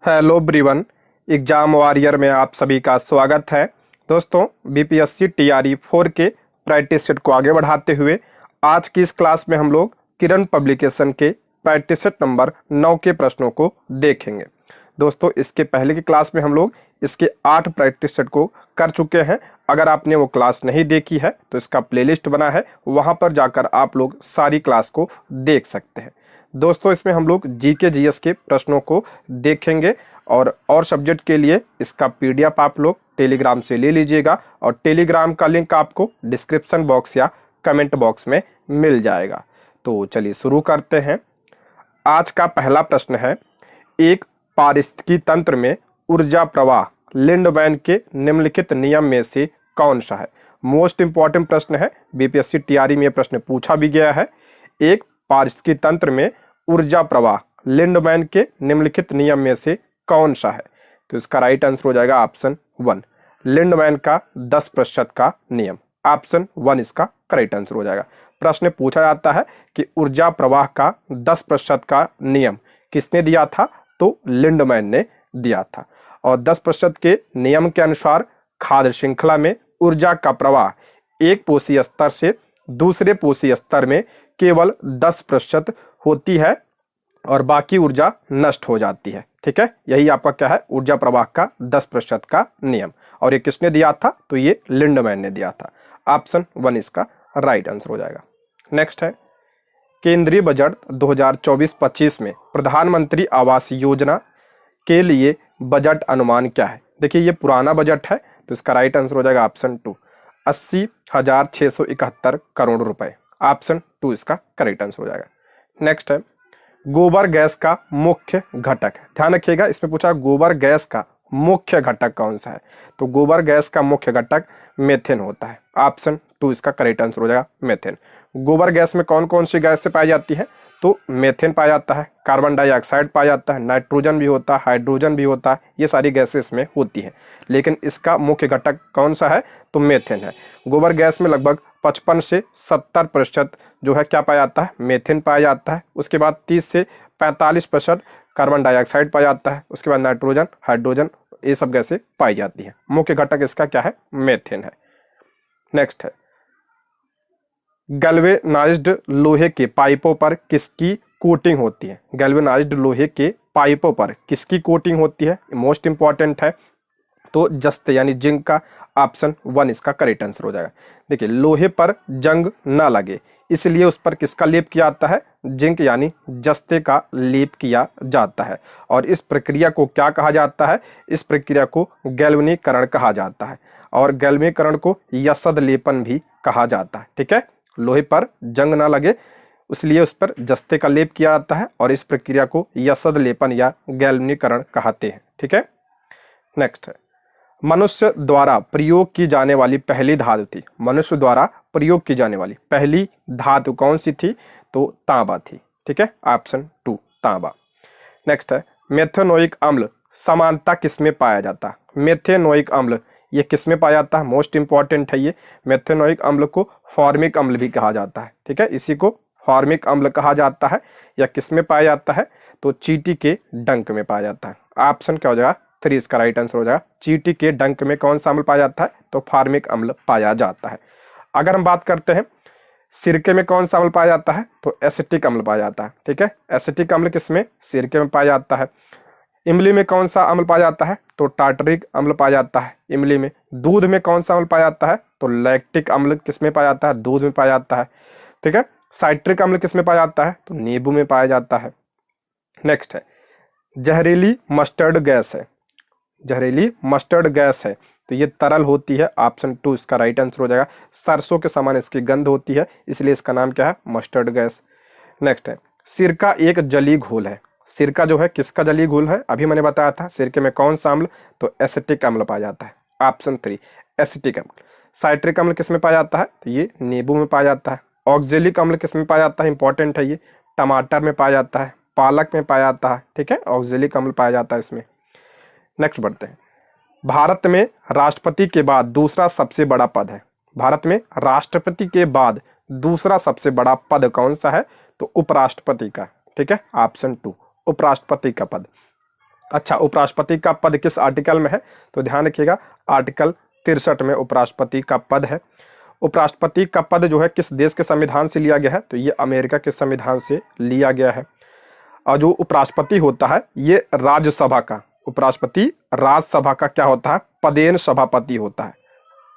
Hello everyone. Exam warrior में आप सभी का स्वागत है। दोस्तों, बीपीएससी टीआरई 4 के प्रैक्टिस सेट को आगे बढ़ाते हुए आज की इस क्लास में हम लोग किरण पब्लिकेशन के प्रैक्टिस सेट नंबर 9 के प्रश्नों को देखेंगे। दोस्तों, इसके पहले की क्लास में हम लोग इसके 8 प्रैक्टिस सेट को कर चुके हैं। अगर आपने वो क्लास नहीं देखी है तो इसका प्लेलिस्ट बना है, वहां पर जाकर आप लोग सारी क्लास को देख सकते हैं। दोस्तों, इसमें हम लोग जीके जीएस के प्रश्नों को देखेंगे और सब्जेक्ट के लिए इसका पीडीएफ आप लोग टेलीग्राम से ले लीजिएगा और टेलीग्राम का लिंक आपको डिस्क्रिप्शन बॉक्स या कमेंट बॉक्स में मिल जाएगा। तो चलिए शुरू करते हैं। आज का पहला प्रश्न है, एक पारिस्थितिकी तंत्र में ऊर्जा प्रवाह लिंडमैन के निम्नलिखित नियम में से कौन सा है। मोस्ट इंपॉर्टेंट प्रश्न है, बीपीएससी टीआरई में यह प्रश्न पूछा भी गया है। एक पारिस्थितिकी तंत्र में ऊर्जा प्रवाह लिंडमैन के निम्नलिखित नियम में से कौन सा है। तो इसका राइट आंसर हो जाएगा ऑप्शन 1, लिंडमैन का 10% का नियम। ऑप्शन 1 इसका करेक्ट आंसर हो जाएगा। प्रश्न पूछा जाता है कि ऊर्जा प्रवाह का 10% का नियम किसने दिया था, तो लिंडमैन ने दिया था। और 10% के नियम के अनुसार खाद्य श्रृंखला में ऊर्जा का प्रवाह एक पोषी स्तर से दूसरे पोषी स्तर में केवल 10% होती है और बाकी ऊर्जा नष्ट हो जाती है। ठीक है, यही आपका क्या है, ऊर्जा प्रवाह का 10% का नियम। और ये किसने दिया था, तो ये लिंडमैन ने दिया था। ऑप्शन 1 इसका राइट आंसर हो जाएगा। नेक्स्ट है, केंद्रीय बजट 2024-25 में प्रधानमंत्री आवास योजना के लिए बजट अनुमान क्या है। देखिए, ये पुराना बजट है, तो इसका राइट आंसर हो जाएगा ऑप्शन 2, 80,671 करोड़ रुपए। ऑप्शन 2 इसका करेक्ट आंसर हो जाएगा। नेक्स्ट है, गोबर गैस का मुख्य घटक। ध्यान रखिएगा, इसमें पूछा गोबर गैस का मुख्य घटक कौन सा है, तो गोबर गैस का मुख्य घटक मेथेन होता है। ऑप्शन 2 इसका करेक्ट आंसर हो जाएगा मेथेन। गोबर गैस में कौन कौन सी गैस से पाई जाती है, तो मेथेन पाया जाता है, कार्बन डाइऑक्साइड पाया जाता है, नाइट्रोजन भी होता है, हाइड्रोजन भी होता है, ये सारी गैसें इसमें होती हैं। लेकिन इसका मुख्य घटक कौन सा है, तो मेथेन है। गोबर गैस में लगभग 55 से 70% जो है क्या पाया जाता है, मेथेन पाया जाता है। उसके बाद 30 से 45% कार्बन डाइऑक्साइड पाया जाता है। उसके बाद नाइट्रोजन, हाइड्रोजन, ये सब गैसें पाई जाती हैं। मुख्य घटक इसका क्या है, मेथेन है। नेक्स्ट है, गैल्वेनाइज्ड लोहे के पाइपों पर किसकी कोटिंग होती है। गैल्वेनाइज्ड लोहे के पाइपों पर किसकी कोटिंग होती है, मोस्ट इंपॉर्टेंट है, तो जस्ते यानी जिंक का। ऑप्शन 1 इसका करेक्ट आंसर हो जाएगा। देखिए, लोहे पर जंग ना लगे इसलिए उस पर किसका लेप किया जाता है, जिंक यानी जस्ते का लेप किया जाता है। और इस प्रक्रिया को क्या कहा जाता है, इस प्रक्रिया को गैल्वनीकरण कहा जाता है और गैल्वनीकरण को यसद लेपन भी कहा जाता है। ठीक है, लोहे पर जंग ना लगे इसलिए उस पर जस्ते का लेप किया जाता है और इस प्रक्रिया को यसद लेपन या गैल्वनीकरण कहते हैं। ठीक है। नेक्स्ट है, मनुष्य द्वारा प्रयोग की जाने वाली पहली धातु थी। मनुष्य द्वारा प्रयोग की जाने वाली पहली धातु कौन सी थी, तो तांबा थी। ठीक है, ऑप्शन 2 तांबा। नेक्स्ट है, मेथेनोइक अम्ल समानता किसमें पाया जाता है। मेथेनोइक अम्ल ये किसमें पाया जाता है, मोस्ट इंपॉर्टेंट है ये। मेथेनोइक अम्ल को फॉर्मिक अम्ल भी कहा जाता है। ठीक है, इसी को फॉर्मिक अम्ल कहा जाता है। या किसमें पाया जाता है, तो चींटी के डंक में पाया जाता है। ऑप्शन क्या हो जाएगा, 3 इसका राइट आंसर हो जाएगा। चींटी के डंक में कौन सा अम्ल पाया जाता है, तो फॉर्मिक अम्ल पाया जाता है। अगर हम बात करते हैं सिरके में कौन सा अम्ल पाया जाता है, तो एसिटिक अम्ल पाया जाता है। ठीक है, एसिटिक अम्ल किसमें, सिरके में पाया जाता है। इमली में कौन सा अम्ल पाया जाता है, तो टार्टरिक अम्ल पाया जाता है इमली में। दूध में कौन सा अम्ल पाया जाता है, तो लैक्टिक अम्ल किसमें पाया जाता है, दूध में पाया जाता है। ठीक है, साइट्रिक अम्ल किसमें पाया जाता है, तो नींबू में पाया जाता है। नेक्स्ट है, जहरीली मस्टर्ड गैस है। जहरीली मस्टर्ड गैस है तो ये तरल होती है। ऑप्शन 2 इसका राइट आंसर हो जाएगा। सरसों के समान इसकी गंध होती है इसलिए इसका नाम क्या है, मस्टर्ड गैस। नेक्स्ट है, सिरका एक जलीय घोल है। सिरका जो है किसका जलीय घोल है, अभी मैंने बताया था। सिरके में कौन सा अम्ल, तो एसिटिक अम्ल पाया जाता है। ऑप्शन 3 एसिटिक अम्ल। साइट्रिक अम्ल किसमें पाया जाता है, तो ये नींबू में पाया जाता है। ऑक्जेलिक अम्ल किसमें पाया जाता है, इंपॉर्टेंट है ये, टमाटर में पाया जाता है, पालक में पाया जाता है। ठीक है, ऑक्जेलिक अम्ल पाया जाता है इसमें। नेक्स्ट बढ़ते हैं, भारत में राष्ट्रपति के बाद दूसरा सबसे बड़ा पद है। भारत में राष्ट्रपति के बाद दूसरा सबसे बड़ा पद कौन सा है, तो उपराष्ट्रपति का। ठीक है, ऑप्शन 2 उपराष्ट्रपति का पद। अच्छा, उपराष्ट्रपति का पद किस आर्टिकल में है? तो ध्यान रखिएगा, आर्टिकल 63 में उपराष्ट्रपति का पद है। उपराष्ट्रपति का पद जो है किस देश के संविधान से लिया गया है? तो ये अमेरिका के संविधान से लिया गया है। और जो उपराष्ट्रपति होता है ये राज्यसभा का, उपराष्ट्रपति राज्यसभा का क्या होता है? पदेन सभापति होता है।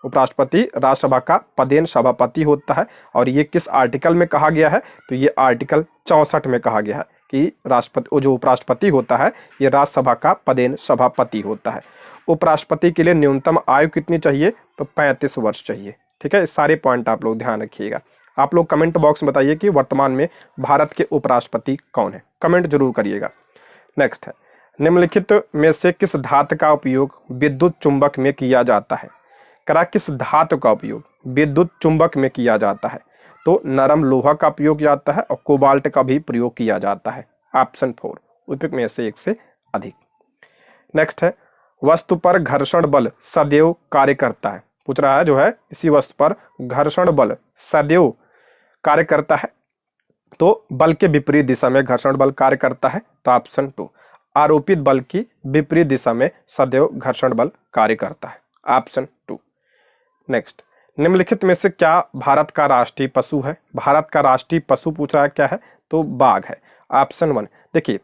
उपराष्ट्रपति राज्यसभा का पदेन सभापति होता है। और ये किस आर्टिकल में कहा गया है? तो ये आर्टिकल 64 में कहा गया है कि राष्ट्रपति, जो उपराष्ट्रपति होता है ये राज्यसभा का पदेन सभापति होता है। उपराष्ट्रपति के लिए न्यूनतम आयु कितनी चाहिए? तो 35 वर्ष चाहिए। ठीक है, सारे पॉइंट आप लोग ध्यान रखिएगा। आप लोग कमेंट बॉक्स में बताइए कि वर्तमान में भारत के उपराष्ट्रपति कौन है, कमेंट जरूर करिएगा। नेक्स्ट है, निम्नलिखित में से किस धातु का उपयोग विद्युत चुंबक में किया जाता है? करा किस धातु का उपयोग विद्युत चुंबक में किया जाता है? तो नरम लोहा का प्रयोग किया जाता है और कोबाल्ट का भी प्रयोग किया जाता है। ऑप्शन 4 उपयुक्त में से एक से अधिक। नेक्स्ट है, वस्तु पर घर्षण बल सदैव कार्य करता है। पूछ रहा है जो है इसी वस्तु पर घर्षण बल सदैव कार्य करता है, तो बल के विपरीत दिशा में घर्षण बल कार्य करता है। तो ऑप्शन 2 आरोपित बल की विपरीत दिशा में सदैव घर्षण बल कार्य करता है। ऑप्शन 2। नेक्स्ट, निम्नलिखित में से क्या भारत का राष्ट्रीय पशु है? भारत का राष्ट्रीय पशु पूछ रहा है क्या है? तो बाघ है। ऑप्शन 1। देखिए,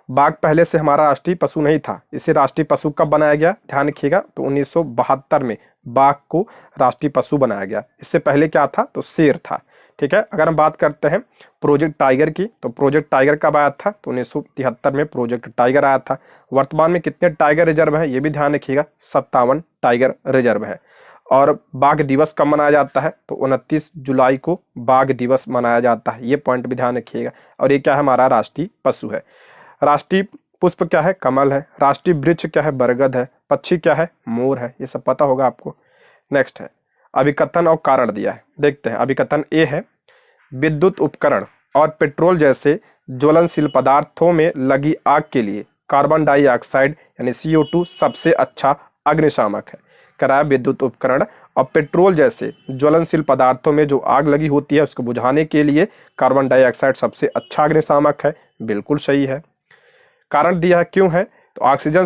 बाघ पहले से हमारा राष्ट्रीय पशु नहीं था, इसे राष्ट्रीय पशु कब बनाया गया? ध्यान रखिएगा, तो 1972 में बाघ को राष्ट्रीय पशु बनाया गया। इससे पहले क्या था? तो शेर था। ठीक है, अगर हम बात करते हैं प्रोजेक्ट टाइगर की, तो प्रोजेक्ट टाइगर कब आया था? तो 1973 में प्रोजेक्ट टाइगर आया था। वर्तमान में कितने टाइगर रिजर्व हैं ये भी ध्यान रखिएगा, 57 टाइगर रिजर्व है। और बाघ दिवस कब मनाया जाता है? तो 29 जुलाई को बाघ दिवस मनाया जाता है, ये पॉइंट भी ध्यान रखिएगा। और ये क्या है? हमारा राष्ट्रीय पशु है। राष्ट्रीय पुष्प क्या है? कमल है। राष्ट्रीय वृक्ष क्या है? बरगद है। पक्षी क्या है? मोर है। ये सब पता होगा आपको। नेक्स्ट है, अभिकथन और कारण दिया है, देखते हैं। अभिकथन ए है, विद्युत उपकरण और पेट्रोल जैसे ज्वलनशील पदार्थों में लगी आग के लिए कार्बन डाइऑक्साइड यानी CO2 सबसे अच्छा अग्निशामक है। कराया, विद्युत उपकरण और पेट्रोल जैसे ज्वलनशील पदार्थों में जो आग लगी होती है उसको बुझाने के लिए कार्बन डाइऑक्साइड सबसे अच्छा अग्निशामक है। बिल्कुल सही है। कारण दिया है, क्यों है? तो ऑक्सीजन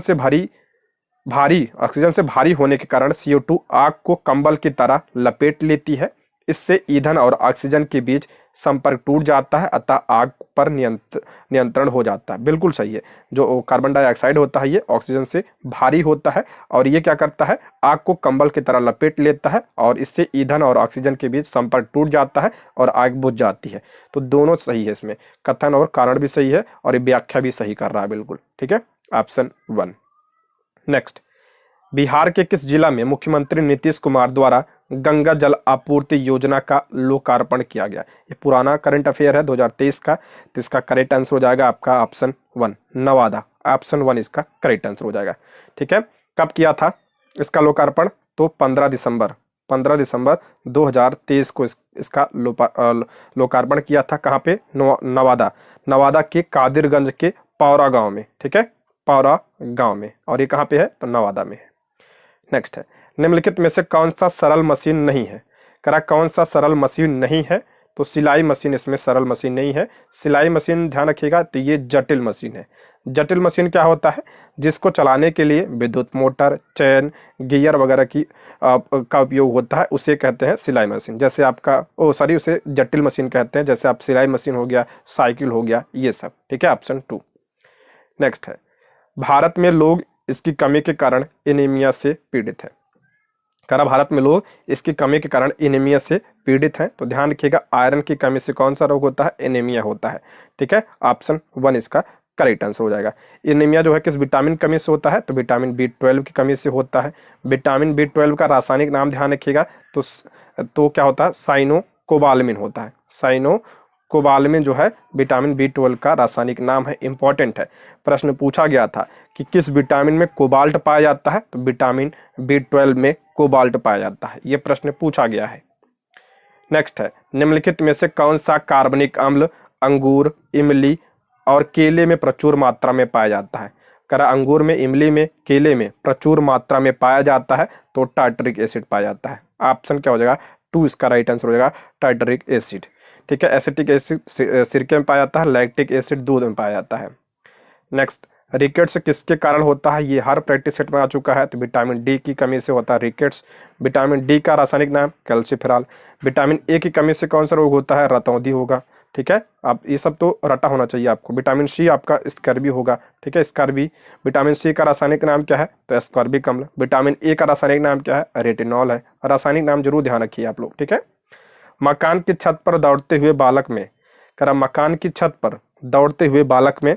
से भारी होने के कारण CO2 आग को कंबल की तरह लपेट लेती है। इससे ईंधन और ऑक्सीजन के बीच संपर्क टूट जाता है, अतः आग पर नियंत्रण हो जाता है। बिल्कुल सही है। जो कार्बन डाइऑक्साइड होता है ये ऑक्सीजन से भारी होता है और ये क्या करता है? आग को कंबल की तरह लपेट लेता है और इससे ईंधन और ऑक्सीजन के बीच संपर्क टूट जाता है और आग बुझ जाती है। तो दोनों सही है, इसमें कथन और कारण भी सही है और ये व्याख्या भी सही कर रहा है। बिल्कुल ठीक है, ऑप्शन 1। नेक्स्ट, बिहार के किस जिला में मुख्यमंत्री नीतीश कुमार द्वारा गंगा जल आपूर्ति योजना का लोकार्पण किया गया? ये पुराना करंट अफेयर है 2023 का, तो इसका करेक्ट आंसर हो जाएगा आपका ऑप्शन 1 नवादा। ऑप्शन 1 इसका करेक्ट आंसर हो जाएगा। ठीक है, कब किया था इसका लोकार्पण? तो 15 दिसंबर 2023 को इसका लोकार्पण किया था। कहाँ पे? नवादा के कादिरगंज के पौरा गांव में। ठीक है, पौरा गांव में। और ये कहाँ पे है? तो नवादा में है। नेक्स्ट है, निम्नलिखित में से कौन सा सरल मशीन नहीं है? करा कौन सा सरल मशीन नहीं है? तो सिलाई मशीन इसमें सरल मशीन नहीं है। सिलाई मशीन ध्यान रखिएगा, तो ये जटिल मशीन है। जटिल मशीन क्या होता है? जिसको चलाने के लिए विद्युत मोटर, चैन, गियर वगैरह का उपयोग होता है, उसे कहते हैं सिलाई मशीन। जैसे आपका उसे जटिल मशीन कहते हैं, जैसे आप सिलाई मशीन हो गया, साइकिल हो गया, ये सब। ठीक है, ऑप्शन 2। नेक्स्ट है, भारत में लोग इसकी कमी के कारण एनीमिया से पीड़ित है। करा भारत में लोग इसकी कमी के कारण एनीमिया से पीड़ित हैं। तो ध्यान रखिएगा, आयरन की कमी से कौन सा रोग होता है? एनीमिया होता है। ठीक है, ऑप्शन 1 इसका करेक्ट आंसर हो जाएगा। एनीमिया जो है किस विटामिन कमी से होता है? तो विटामिन B12 की कमी से होता है। विटामिन B12 का रासायनिक नाम ध्यान रखिएगा, तो क्या होता है? साइनोकोबालामिन होता है। साइनोकोबालामिन जो है विटामिन B12 का रासायनिक नाम है। इंपॉर्टेंट है, प्रश्न पूछा गया था कि किस विटामिन में कोबाल्ट पाया जाता है? तो विटामिन B12 में कोबाल्ट पाया जाता है। यह प्रश्न पूछा गया है। नेक्स्ट है, निम्नलिखित में से कौन सा कार्बनिक अम्ल अंगूर, इमली और केले में प्रचुर मात्रा में पाया जाता है? करा अंगूर में, इमली में, केले में प्रचुर मात्रा में पाया जाता है, तो टार्टरिक एसिड पाया जाता है। ऑप्शन क्या हो जाएगा? 2 इसका राइट आंसर हो जाएगा, टार्टरिक एसिड। ठीक है, एसिटिक एसिड सिरके में पाया जाता है, लैक्टिक एसिड दूध में पाया जाता है। नेक्स्ट, रिकेट्स किसके कारण होता है, ये हर प्रैक्टिस सेट में आ चुका है। तो विटामिन डी की कमी से होता है रिकेट्स। विटामिन डी का रासायनिक नाम कैल्सिफेरॉल। विटामिन ए की कमी से कौन सा रोग होता है, रतौंधी होगा। ठीक है, आप ये सब तो रटा होना चाहिए आपको। विटामिन सी आपका स्कर्वी होगा। ठीक है, स्कर्वी। विटामिन सी का रासायनिक नाम क्या है, तो स्कर्विक अम्ल। विटामिन ए का रासायनिक नाम क्या है, रेटिनॉल है। रासायनिक नाम जरूर ध्यान रखिए आप लोग। ठीक है, मकान की छत पर दौड़ते हुए बालक में, करा मकान की छत पर दौड़ते हुए बालक में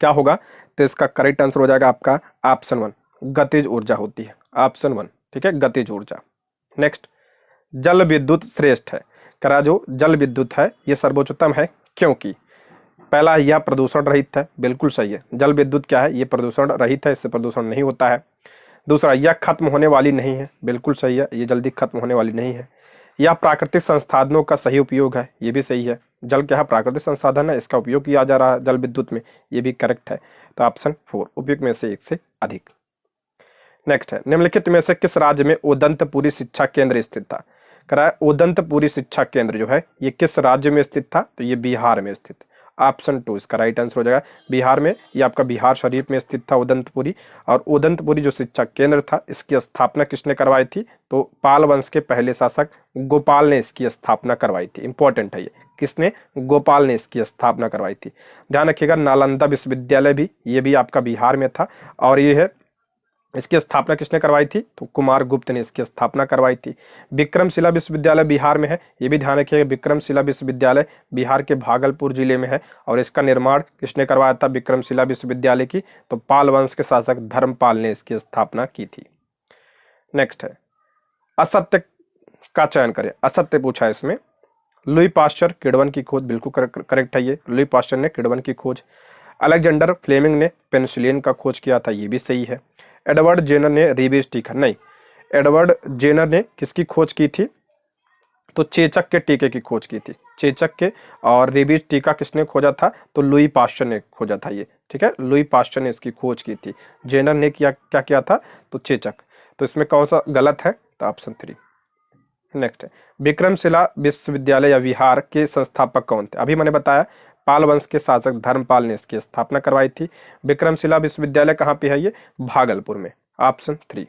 क्या होगा, तो इसका करेक्ट आंसर हो जाएगा आपका ऑप्शन 1, गतिज ऊर्जा होती है। ऑप्शन 1, ठीक है, गतिज ऊर्जा। नेक्स्ट, जल विद्युत श्रेष्ठ है। करा जो जल विद्युत है ये सर्वोच्चतम है, क्योंकि पहला, यह प्रदूषण रहित है। बिल्कुल सही है। जल विद्युत क्या है, ये प्रदूषण रहित है, इससे प्रदूषण नहीं होता है। दूसरा, यह खत्म होने वाली नहीं है। बिल्कुल सही है, ये जल्दी खत्म होने वाली नहीं है। यह प्राकृतिक संसाधनों का सही उपयोग है। ये भी सही है। जल क्या है, प्राकृतिक संसाधन है, इसका उपयोग किया जा रहा है जल विद्युत में। ये भी करेक्ट है। तो ऑप्शन 4, उपयोग में से एक से अधिक। नेक्स्ट है, निम्नलिखित में से किस राज्य में उदंतपुरी शिक्षा केंद्र स्थित था। करा उदंतपुरी शिक्षा केंद्र जो है ये किस राज्य में स्थित था, तो ये बिहार में स्थित। ऑप्शन 2 इसका राइट आंसर हो जाएगा बिहार में। ये आपका बिहार शरीफ में स्थित था उदंतपुरी। और उदंतपुरी जो शिक्षा केंद्र था इसकी स्थापना किसने करवाई थी, तो पाल वंश के पहले शासक गोपाल ने इसकी स्थापना करवाई थी। इंपॉर्टेंट है ये, किसने, गोपाल ने इसकी स्थापना करवाई थी। ध्यान रखिएगा, नालंदा विश्वविद्यालय भी, ये भी आपका बिहार में था। और ये है, इसकी स्थापना किसने करवाई थी, तो कुमार गुप्त ने इसकी स्थापना करवाई थी। विक्रमशिला विश्वविद्यालय बिहार में है, ये भी ध्यान रखिएगा, विक्रमशिला विश्वविद्यालय बिहार के भागलपुर जिले में है। और इसका निर्माण किसने करवाया था, विक्रमशिला विश्वविद्यालय की, तो पाल वंश के शासक धर्मपाल ने इसकी स्थापना की थी। नेक्स्ट है, असत्य का चयन करें। असत्य पूछा है इसमें। लुई पास्चर, किण्वन की खोज, बिल्कुल करेक्ट है ये। लुई पास्चर ने किण्वन की खोज। अलेक्जेंडर फ्लेमिंग ने पेनिसिलिन का खोज किया था, ये भी सही है। एडवर्ड जेनर ने रेबीज टीका, नहीं, एडवर्ड जेनर ने किसकी खोज की थी, तो चेचक के टीके की खोज की थी। चेचक के। और रेबीज टीका किसने खोजा था, तो लुई पास्चर ने खोजा था ये। ठीक है, लुई पास्चर ने इसकी खोज की थी। जेनर ने क्या किया था, तो चेचक। तो इसमें कौन सा गलत है, तो ऑप्शन 3। नेक्स्ट है, विक्रमशिला विश्वविद्यालय या विहार के संस्थापक कौन थे। अभी मैंने बताया पाल वंश के शासक धर्मपाल ने इसकी स्थापना करवाई थी। विक्रमशिला विश्वविद्यालय कहाँ पे है, ये भागलपुर में। ऑप्शन 3।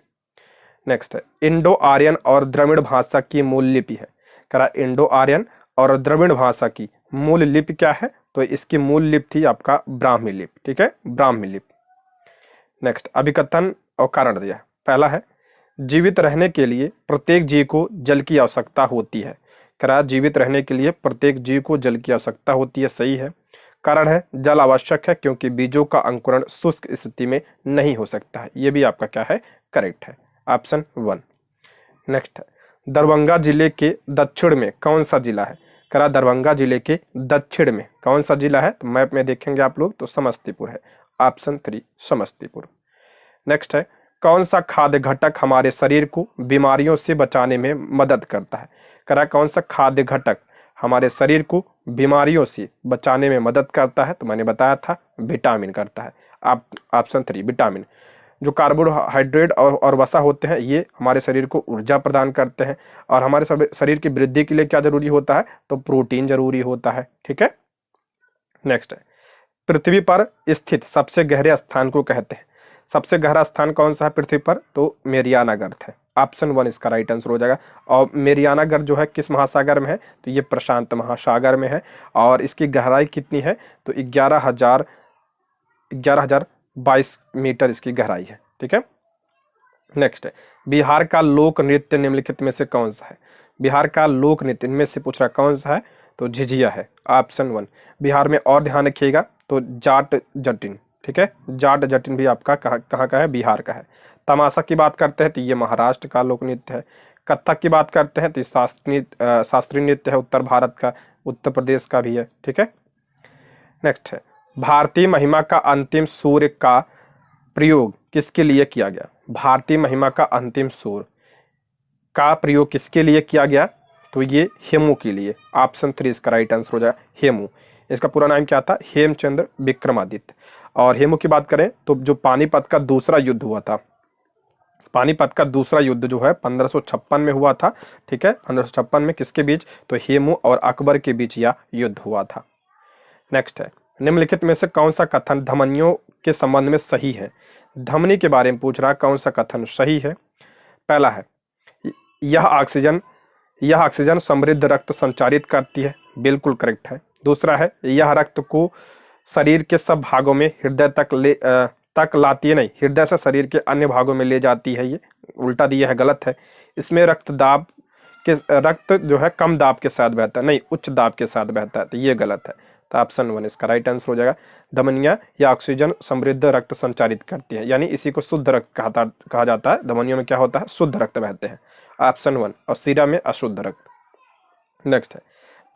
नेक्स्ट है, इंडो आर्यन और द्रविड़ भाषा की मूल लिपि है। करा इंडो आर्यन और द्रविड़ भाषा की मूल लिपि क्या है, तो इसकी मूल लिपि थी आपका ब्राह्मी लिपि। ठीक है, ब्राह्मी लिपि। नेक्स्ट, अभिकथन और कारण दिया। पहला है, जीवित रहने के लिए प्रत्येक जीव को जल की आवश्यकता होती है। करा जीवित रहने के लिए प्रत्येक जीव को जल की आवश्यकता होती है, सही है। कारण है, जल आवश्यक है क्योंकि बीजों का अंकुरण शुष्क स्थिति में नहीं हो सकता है। यह भी आपका क्या है, करेक्ट है। ऑप्शन 1। नेक्स्ट है, दरभंगा जिले के दक्षिण में कौन सा जिला है। करा दरभंगा जिले के दक्षिण में कौन सा जिला है, तो मैप में देखेंगे आप लोग तो समस्तीपुर है। ऑप्शन 3 समस्तीपुर। नेक्स्ट है, कौन सा खाद्य घटक हमारे शरीर को बीमारियों से बचाने में मदद करता है। करा कौन सा खाद्य घटक हमारे शरीर को बीमारियों से बचाने में मदद करता है, तो मैंने बताया था विटामिन करता है। आप ऑप्शन 3 विटामिन। जो कार्बोहाइड्रेट और वसा होते हैं ये हमारे शरीर को ऊर्जा प्रदान करते हैं। और हमारे शरीर की वृद्धि के लिए क्या जरूरी होता है, तो प्रोटीन जरूरी होता है। ठीक है। नेक्स्ट है, पृथ्वी पर स्थित सबसे गहरे स्थान को कहते हैं। सबसे गहरा स्थान कौन सा है पृथ्वी पर, तो मेरियाना गर्त है। ऑप्शन 1 इसका राइट आंसर हो जाएगा। और मेरियाना गर्त जो है किस महासागर में है, तो ये प्रशांत महासागर में है। और इसकी गहराई कितनी है, तो 11,022 मीटर इसकी गहराई है। ठीक है। नेक्स्ट है, बिहार का लोक नृत्य निम्नलिखित में से कौन सा है। बिहार का लोक नृत्य इनमें से पूछ रहा कौन सा है, तो झिझिया है। ऑप्शन 1। बिहार में और ध्यान रखिएगा तो जाट जटिन। ठीक है, जाट जटिन भी आपका कहाँ का है, बिहार का है। तमाशा की बात करते हैं तो ये महाराष्ट्र का लोक नृत्य है। कथक की बात करते हैं तो शास्त्रीय नृत्य है उत्तर भारत का, उत्तर प्रदेश का भी है। ठीक है। नेक्स्ट है, भारतीय महिमा का अंतिम सूर्य का प्रयोग किसके लिए किया गया। भारतीय महिमा का अंतिम सूर्य का प्रयोग किसके लिए किया गया, तो ये हेमू के लिए। ऑप्शन 3 इसका राइट आंसर हो जाएगा हेमू। इसका पूरा नाम क्या था, हेमचंद्र विक्रमादित्य। और हेमू की बात करें तो जो पानीपत का दूसरा युद्ध हुआ था, पानीपत का दूसरा युद्ध जो है 1556 में हुआ था। ठीक है, 1556 में किसके बीच, तो हेमू और अकबर के बीच यह युद्ध हुआ था। नेक्स्ट है, निम्नलिखित में से कौन सा कथन धमनियों के संबंध में सही है? धमनी के बारे में पूछ रहा है, कौन सा कथन सही है? पहला है यह ऑक्सीजन समृद्ध रक्त संचारित करती है, बिल्कुल करेक्ट है। दूसरा है यह रक्त को शरीर के सब भागों में हृदय तक लाती है, नहीं, हृदय से शरीर के अन्य भागों में ले जाती है, ये उल्टा दिया है, गलत है। इसमें रक्त जो है कम दाब के साथ बहता है, नहीं, उच्च दाब के साथ बहता है, तो ये गलत है। तो ऑप्शन 1 इसका राइट आंसर हो जाएगा। धमनियां या ऑक्सीजन समृद्ध रक्त संचारित करती है, यानी इसी को शुद्ध रक्त कहा जाता है। धमनियों में क्या होता है? शुद्ध रक्त बहते हैं, ऑप्शन 1। और शिरा में अशुद्ध रक्त। नेक्स्ट है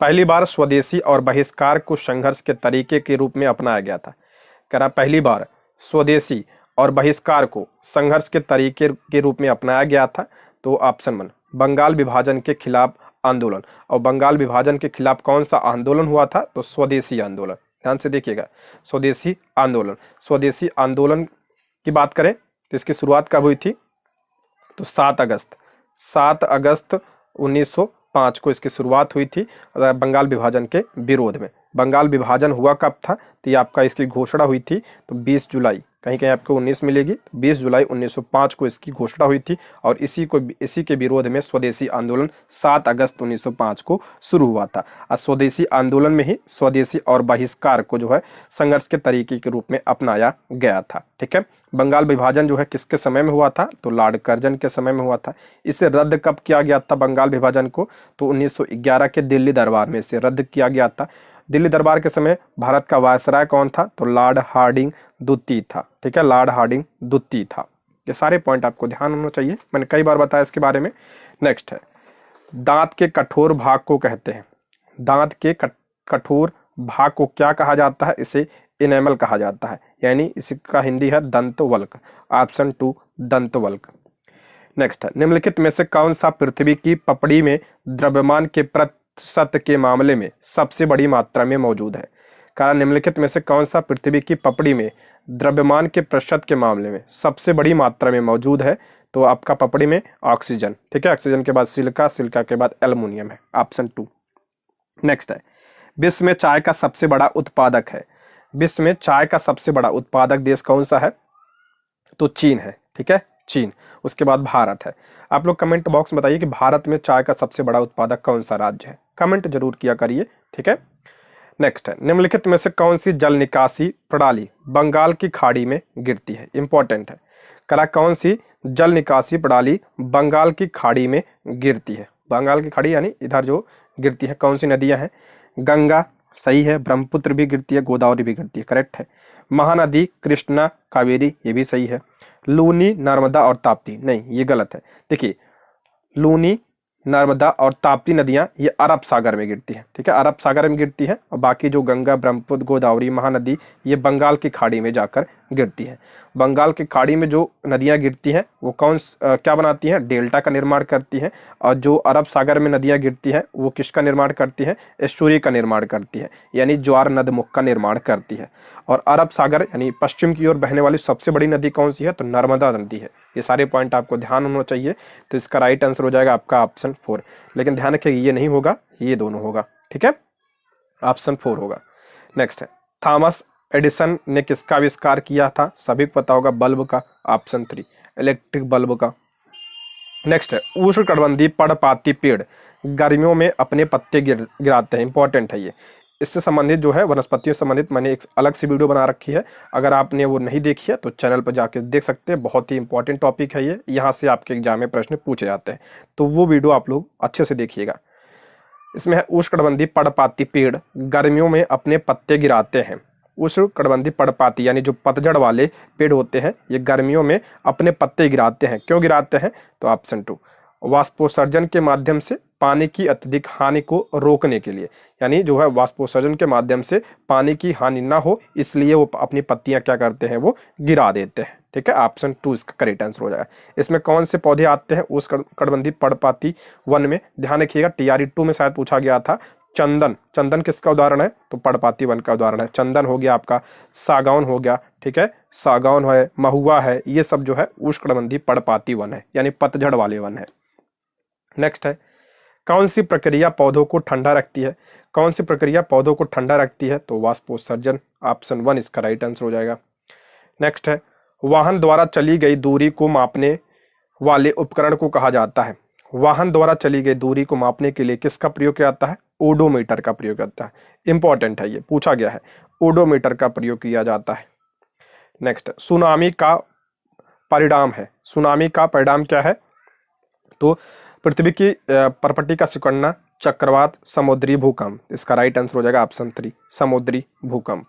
पहली बार स्वदेशी और बहिष्कार को संघर्ष के तरीके के रूप में अपनाया गया था। कह रहा पहली बार स्वदेशी और बहिष्कार को संघर्ष के तरीके के रूप में अपनाया गया था, तो ऑप्शन 1 बंगाल विभाजन के खिलाफ आंदोलन। और बंगाल विभाजन के खिलाफ कौन सा आंदोलन हुआ था? तो स्वदेशी आंदोलन। ध्यान से देखिएगा, स्वदेशी आंदोलन। स्वदेशी आंदोलन की बात करें तो इसकी शुरुआत कब हुई थी? तो 7 अगस्त 1905 को इसकी शुरुआत हुई थी बंगाल विभाजन के विरोध में। बंगाल विभाजन हुआ कब था? तो ये आपका इसकी घोषणा हुई थी तो 20 जुलाई, कहीं कहीं आपको 19 मिलेगी, 20 जुलाई 1905 को इसकी घोषणा हुई थी। और इसी के विरोध में स्वदेशी आंदोलन 7 अगस्त 1905 को शुरू हुआ था। और स्वदेशी आंदोलन में ही स्वदेशी और बहिष्कार को जो है संघर्ष के तरीके के रूप में अपनाया गया था। ठीक है, बंगाल विभाजन जो है किसके समय में हुआ था? तो लॉर्ड कर्जन के समय में हुआ था। इसे रद्द कब किया गया था बंगाल विभाजन को? तो 1911 के दिल्ली दरबार में इसे रद्द किया गया था। दिल्ली दरबार के समय भारत का वायसराय कौन था? तो लॉर्ड हार्डिंग द्वितीय था। ठीक है, लॉर्ड हार्डिंग द्वितीय था। ये सारे पॉइंट आपको ध्यान होना चाहिए, मैंने कई बार बताया इसके बारे में। नेक्स्ट है दांत के कठोर भाग को कहते हैं। दांत के कठोर भाग को क्या कहा जाता है? इसे इनेमल कहा जाता है, यानी इसका हिंदी है दंतवल्क, ऑप्शन 2 दंतवल्क। नेक्स्ट है निम्नलिखित में से कौन सा पृथ्वी की पपड़ी में द्रव्यमान के प्रतिशत के मामले में सबसे बड़ी मात्रा में मौजूद है? कारण निम्नलिखित में से कौन सा पृथ्वी की पपड़ी में द्रव्यमान के प्रतिशत के मामले में सबसे बड़ी मात्रा में मौजूद है? तो आपका पपड़ी में ऑक्सीजन। ठीक है, ऑक्सीजन के बाद सिलिका, सिलिका के बाद एल्युमिनियम है, ऑप्शन 2। नेक्स्ट है विश्व में चाय का सबसे बड़ा उत्पादक है। विश्व में चाय का सबसे बड़ा उत्पादक देश कौन सा है? तो चीन है। ठीक है, चीन, उसके बाद भारत है। आप लोग कमेंट बॉक्स में बताइए कि भारत में चाय का सबसे बड़ा उत्पादक कौन सा राज्य है, कमेंट जरूर किया करिए। ठीक है, नेक्स्ट है निम्नलिखित में से कौन सी जल निकासी प्रणाली बंगाल की खाड़ी में गिरती है? इंपॉर्टेंट है, करा कौन सी जल निकासी प्रणाली बंगाल की खाड़ी में गिरती है? बंगाल की खाड़ी यानी इधर जो गिरती है, कौन सी नदियां हैं? गंगा सही है, ब्रह्मपुत्र भी गिरती है, गोदावरी भी गिरती है, करेक्ट है। महानदी कृष्णा, कावेरी, ये भी सही है। लूनी, नर्मदा और ताप्ती, नहीं ये गलत है। देखिए लूनी, नर्मदा और ताप्ती नदियां ये अरब सागर में गिरती हैं। ठीक है, अरब सागर में गिरती हैं। और बाकी जो गंगा, ब्रह्मपुत्र, गोदावरी, महानदी ये बंगाल की खाड़ी में जाकर गिरती हैं। बंगाल की खाड़ी में जो नदियां गिरती हैं वो क्या बनाती हैं? डेल्टा का निर्माण करती हैं। और जो अरब सागर में नदियां गिरती हैं वो किसका निर्माण करती हैं? एस्चुरी का निर्माण करती है, यानी ज्वार नदमुख का निर्माण करती है। और अरब सागर यानी पश्चिम की ओर बहने वाली सबसे बड़ी नदी कौन सी है? तो नर्मदा नदी है। ये सारे पॉइंट आपको ध्यान होना चाहिए। तो इसका राइट आंसर हो जाएगा आपका ऑप्शन 4। लेकिन ध्यान रखिए ये नहीं होगा, ये दोनों होगा। ठीक है, ऑप्शन 4 होगा। नेक्स्ट है थॉमस एडिसन ने किसका आविष्कार किया था? सभी को पता होगा, बल्ब का, ऑप्शन 3 इलेक्ट्रिक बल्ब का। नेक्स्ट है उष्णकटिबंधीय पर्णपाती पेड़ गर्मियों में अपने पत्ते गिराते हैं। इंपॉर्टेंट है ये। इससे संबंधित जो है वनस्पतियों से संबंधित मैंने एक अलग सी वीडियो बना रखी है, अगर आपने वो नहीं देखी है तो चैनल पर जाके देख सकते हैं। बहुत ही इंपॉर्टेंट टॉपिक है ये, यहाँ से आपके एग्जाम में प्रश्न पूछे जाते हैं, तो वो वीडियो आप लोग अच्छे से देखिएगा। इसमें है उष्णकटिबंधीय पर्णपाती पेड़ गर्मियों में अपने पत्ते गिराते हैं। उष्णकटिबंधीय पर्णपाती यानी जो पतझड़ वाले पेड़ होते हैं ये गर्मियों में अपने पत्ते गिराते हैं। क्यों गिराते हैं? तो ऑप्शन 2 वाष्पोत्सर्जन के माध्यम से पानी की अत्यधिक हानि को रोकने के लिए, यानी जो है वाष्पोत्सर्जन के माध्यम से पानी की हानि ना हो इसलिए वो अपनी पत्तियां क्या करते हैं? वो गिरा देते हैं। ठीक है, ऑप्शन 2 इसका करेक्ट आंसर हो जाएगा। इसमें कौन से पौधे आते हैं उष्णकटिबंधीय पर्णपाती वन में? ध्यान रखिएगा, TRE 2 में शायद पूछा गया था। चंदन, चंदन किसका उदाहरण है? तो पर्णपाती वन का उदाहरण है। चंदन हो गया आपका, सागौन हो गया, ठीक है, सागौन है, महुआ है, ये सब जो है उष्णकटिबंधीय पर्णपाती वन है, यानी पतझड़ वाले वन है। नेक्स्ट है कौन सी प्रक्रिया पौधों को ठंडा रखती है? कौन सी प्रक्रिया पौधों को ठंडा रखती है? तो वाष्पोत्सर्जन, ऑप्शन 1 इसका राइट आंसर हो जाएगा। नेक्स्ट है, वाहन द्वारा चली गई दूरी को मापने वाले उपकरण को कहा जाता है। वाहन द्वारा चली गई दूरी को मापने के लिए किसका प्रयोग किया जाता है? ओडोमीटर का प्रयोग किया जाता है। इंपॉर्टेंट है, ये पूछा गया है, ओडोमीटर का प्रयोग किया जाता है। नेक्स्ट, सुनामी का परिणाम है। सुनामी का परिणाम क्या है? तो पृथ्वी की परपटी का सिकुड़ना, चक्रवात, समुद्री भूकंप। इसका राइट आंसर हो जाएगा ऑप्शन 3, समुद्री भूकंप।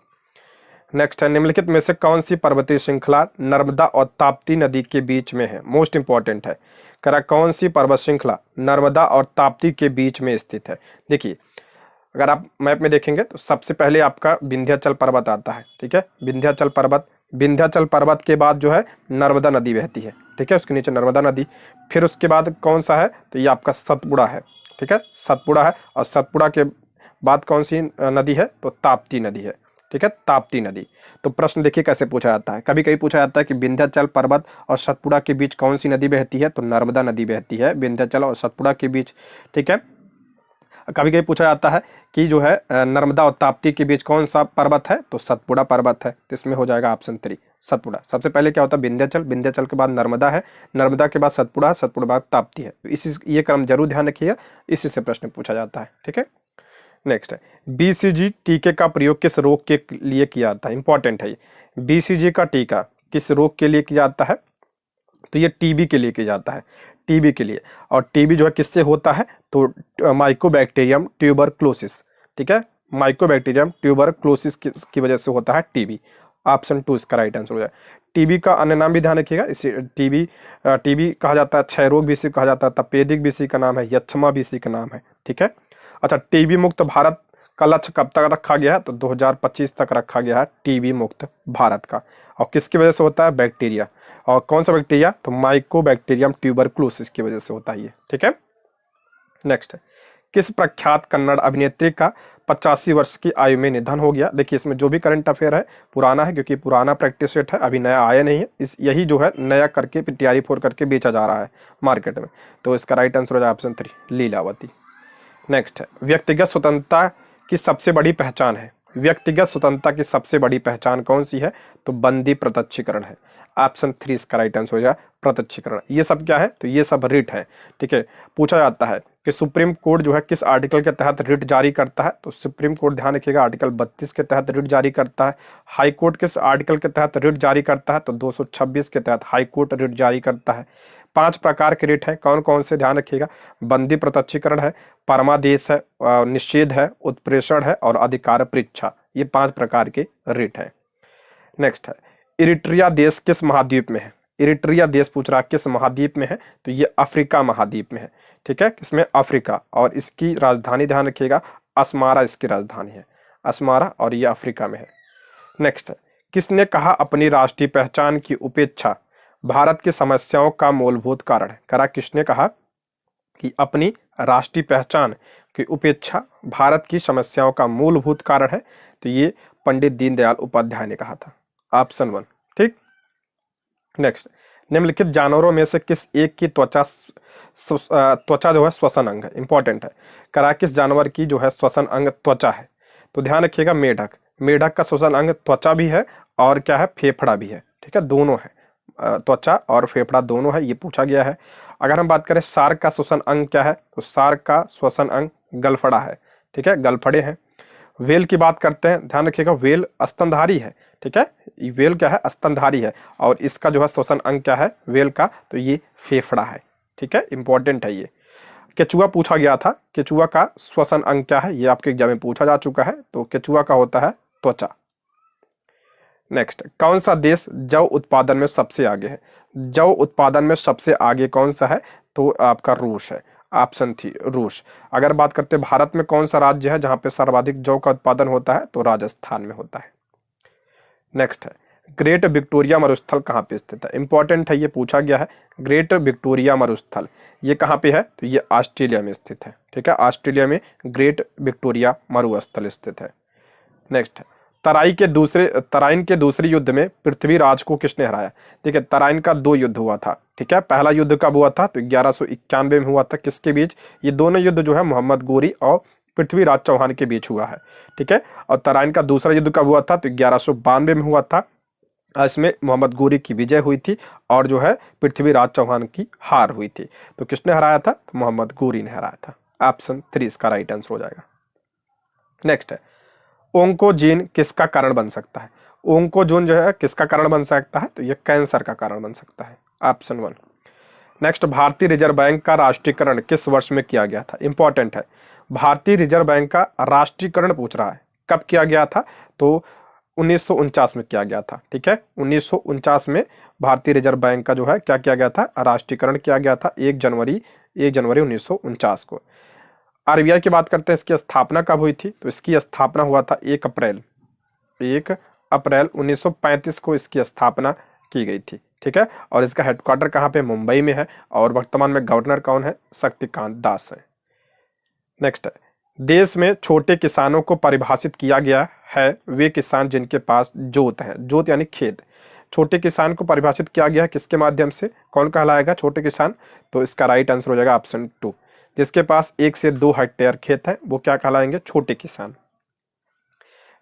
नेक्स्ट है, निम्नलिखित में से कौन सी पर्वतीय श्रृंखला नर्मदा और ताप्ती नदी के बीच में है? मोस्ट इंपॉर्टेंट है, करा कौन सी पर्वत श्रृंखला नर्मदा और ताप्ती के बीच में स्थित है? देखिए, अगर आप मैप में देखेंगे तो सबसे पहले आपका विंध्याचल पर्वत आता है, ठीक है, विंध्याचल पर्वत। विंध्याचल पर्वत के बाद जो है नर्मदा नदी बहती है, ठीक है, उसके नीचे नर्मदा नदी। फिर उसके बाद कौन सा है? तो ये आपका सतपुड़ा है, ठीक है, सतपुड़ा है। और सतपुड़ा के बाद कौन सी नदी है? तो ताप्ती नदी है, ठीक है, ताप्ती नदी। तो प्रश्न देखिए कैसे पूछा जाता है, कभी कभी पूछा जाता है कि विंध्याचल पर्वत और सतपुड़ा के बीच कौन सी नदी बहती है? तो नर्मदा नदी बहती है विंध्याचल और सतपुड़ा के बीच, ठीक है। कभी कभी पूछा जाता है कि जो है नर्मदा और ताप्ती के बीच कौन सा पर्वत है? तो सतपुड़ा पर्वत है। तो इसमें हो जाएगा ऑप्शन 3, सतपुड़ा। सबसे पहले क्या होता है? विंध्याचल, विंध्याचल के बाद नर्मदा है, नर्मदा के बाद सतपुड़ा, सतपुड़ा बाद ताप्ती है। तो इसी ये क्रम जरूर ध्यान रखिएगा, इसी से प्रश्न पूछा जाता है, ठीक है। नेक्स्ट है, बीसीजी टीके का प्रयोग किस रोग के लिए किया जाता है? इंपॉर्टेंट है ये, बीसीजी का टीका किस रोग के लिए किया जाता है? तो ये टीबी के लिए किया जाता है, टीबी के लिए। और टीबी जो है किससे होता है? तो माइकोबैक्टीरियम ट्यूबरक्लोसिस, ठीक है, माइकोबैक्टीरियम ट्यूबरक्लोसिस की वजह से होता है टीबी। ऑप्शन 2 इसका राइट आंसर हो जाए। टीबी का अन्य नाम भी ध्यान रखिएगा, इसे टीबी कहा जाता है, क्षय रोग बीसी कहा जाता है, तपेदिक बीसी का नाम है, यक्षमा बीसी का नाम है, ठीक है। अच्छा, टीबी मुक्त भारत का लक्ष्य कब तक रखा गया है? तो 2025 तक रखा गया है टीबी मुक्त भारत का। और किसकी वजह से होता है? बैक्टीरिया। और कौन सा बैक्टीरिया? तो माइकोबैक्टीरियम ट्यूबरक्लोसिस की वजह से होता है ये, ठीक है। नेक्स्ट है, किस प्रख्यात कन्नड़ अभिनेत्री का 85 वर्ष की आयु में निधन हो गया? देखिए, इसमें जो भी करंट अफेयर है पुराना है, क्योंकि पुराना प्रैक्टिस सेट है, अभी नया आया नहीं है। इस यही जो है नया करके तैयारी फोर करके बेचा जा रहा है मार्केट में। तो इसका राइट आंसर हो जाए ऑप्शन 3, लीलावती। नेक्स्ट है, व्यक्तिगत स्वतंत्रता की सबसे बड़ी पहचान है। व्यक्तिगत स्वतंत्रता की सबसे बड़ी पहचान कौन सी है? तो बंदी प्रत्यक्षीकरण है। ऑप्शन 3 इसका राइट आंसर हो जाए प्रत्यक्षीकरण। ये सब क्या है? तो ये सब रिट है, ठीक है। पूछा जाता है कि सुप्रीम कोर्ट जो है किस आर्टिकल के तहत रिट जारी करता है? तो सुप्रीम कोर्ट ध्यान रखिएगा आर्टिकल 32 के तहत रिट जारी करता है। हाई कोर्ट किस आर्टिकल के तहत रिट जारी करता है? तो 226 के तहत हाई कोर्ट रिट जारी करता है। 5 प्रकार के रिट हैं, कौन कौन से ध्यान रखिएगा? बंदी प्रत्यक्षीकरण है, परमादेश है, निषेध है, उत्प्रेषण है और अधिकार परीक्षा। ये 5 प्रकार के रिट है। नेक्स्ट है, इरिट्रिया देश किस महाद्वीप में है? इरिट्रिया देश पूछ रहा है किस महाद्वीप में है? तो ये अफ्रीका महाद्वीप में है, ठीक है, किसमें? अफ्रीका। और इसकी राजधानी ध्यान रखिएगा, अस्मारा इसकी राजधानी है, अस्मारा, और ये अफ्रीका में है। नेक्स्ट है, किसने कहा अपनी राष्ट्रीय पहचान की उपेक्षा भारत की समस्याओं का मूलभूत कारण है? करा किसने कहा कि अपनी राष्ट्रीय पहचान की उपेक्षा भारत की समस्याओं का मूलभूत कारण है? तो ये पंडित दीनदयाल उपाध्याय ने कहा था, ऑप्शन 1, ठीक। नेक्स्ट, निम्नलिखित जानवरों में से किस एक की त्वचा जो है श्वसन अंग है? इंपॉर्टेंट है, करा किस जानवर की जो है श्वसन अंग त्वचा है? तो ध्यान रखिएगा मेढक। मेढक का श्वसन अंग त्वचा भी है और क्या है? फेफड़ा भी है, ठीक है, दोनों है, त्वचा और फेफड़ा दोनों है, ये पूछा गया है। अगर हम बात करें सार्क का श्वसन अंग क्या है? तो सार्क का श्वसन अंग गलफड़ा है, ठीक है, गलफड़े हैं। वेल की बात करते हैं, ध्यान रखिएगा वेल स्तनधारी है, ठीक है, वेल क्या है? स्तनधारी है। और इसका जो है श्वसन अंग क्या है वेल का? तो ये फेफड़ा है, ठीक है, इंपॉर्टेंट है ये। केचुआ पूछा गया था, केचुआ का श्वसन अंग क्या है? ये आपके एग्जाम में पूछा जा चुका है। तो केचुआ का होता है त्वचा। नेक्स्ट, कौन सा देश जौ उत्पादन में सबसे आगे है? जौ उत्पादन में सबसे आगे कौन सा है? तो आपका रूस है, ऑप्शन 3 रूस। अगर बात करते हैं भारत में कौन सा राज्य है जहां पे सर्वाधिक जौ का उत्पादन होता है? तो राजस्थान में होता है। नेक्स्ट है, ग्रेट विक्टोरिया मरुस्थल कहाँ पे स्थित है? इंपॉर्टेंट है, ये पूछा गया है। ग्रेट विक्टोरिया मरुस्थल ये कहाँ पे है? तो ये ऑस्ट्रेलिया में स्थित है, ठीक है, ऑस्ट्रेलिया में ग्रेट विक्टोरिया मरुस्थल स्थित है। नेक्स्ट है, तराइन के दूसरे युद्ध में पृथ्वीराज को किसने हराया? ठीक है, तराइन का 2 युद्ध हुआ था, ठीक है। पहला युद्ध कब हुआ था? तो 1191 में हुआ था। किसके बीच? ये दोनों युद्ध जो है मोहम्मद गोरी और पृथ्वीराज चौहान के बीच हुआ है, ठीक है। और तराइन का दूसरा युद्ध कब हुआ था? तो 1192 में हुआ था। इसमें मोहम्मद गोरी की विजय हुई थी और जो है पृथ्वीराज चौहान की हार हुई थी। तो किसने हराया था? तो मोहम्मद गोरी ने हराया था। ऑप्शन 3 इसका राइट आंसर हो जाएगा। नेक्स्ट है, ओंकोजीन किसका कारण बन सकता है? ओंकोजोन जो है किसका कारण बन सकता है? तो ये कैंसर का कारण बन सकता है। ऑप्शन 1। नेक्स्ट, भारतीय रिजर्व बैंक का राष्ट्रीयकरण किस वर्ष में किया गया था? इंपॉर्टेंट है, भारतीय रिजर्व बैंक का राष्ट्रीयकरण पूछ रहा है, कब किया गया था? तो 1949 में किया गया था। ठीक है, 1949 में भारतीय रिजर्व बैंक का जो है क्या किया गया था? राष्ट्रीयकरण किया गया था 1 जनवरी 1949 को। आरबीआई की बात करते हैं, इसकी स्थापना कब हुई थी? तो इसकी स्थापना हुआ था 1 अप्रैल 1935 को इसकी स्थापना की गई थी। ठीक है, और इसका हेडक्वार्टर कहाँ पे? मुंबई में है। और वर्तमान में गवर्नर कौन है? शक्तिकांत दास है। नेक्स्ट है, देश में छोटे किसानों को परिभाषित किया गया है वे किसान जिनके पास जोत है। जोत यानी खेत। छोटे किसान को परिभाषित किया गया है किसके माध्यम से? कौन कहलाएगा छोटे किसान? तो इसका राइट आंसर हो जाएगा ऑप्शन 2। जिसके पास 1 से 2 हेक्टेयर खेत है वो क्या कहलाएंगे? छोटे किसान।